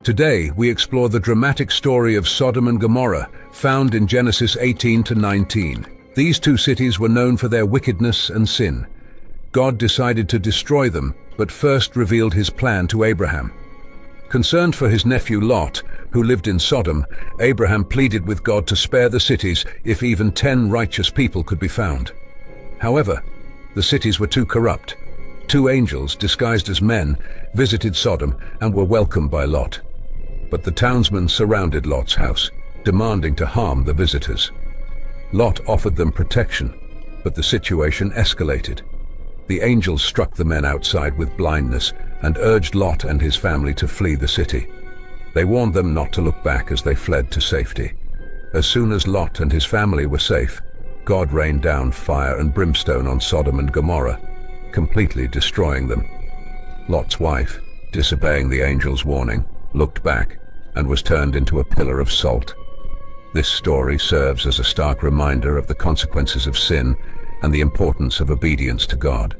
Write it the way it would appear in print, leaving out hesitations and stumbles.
Today, we explore the dramatic story of Sodom and Gomorrah, found in Genesis 18 to 19. These two cities were known for their wickedness and sin. God decided to destroy them, but first revealed his plan to Abraham. Concerned for his nephew Lot, who lived in Sodom, Abraham pleaded with God to spare the cities if even 10 righteous people could be found. However, the cities were too corrupt. 2 angels, disguised as men, visited Sodom and were welcomed by Lot. But the townsmen surrounded Lot's house, demanding to harm the visitors. Lot offered them protection, but the situation escalated. The angels struck the men outside with blindness and urged Lot and his family to flee the city. They warned them not to look back as they fled to safety. As soon as Lot and his family were safe, God rained down fire and brimstone on Sodom and Gomorrah, completely destroying them. Lot's wife, disobeying the angels' warning, looked back and was turned into a pillar of salt. This story serves as a stark reminder of the consequences of sin and the importance of obedience to God.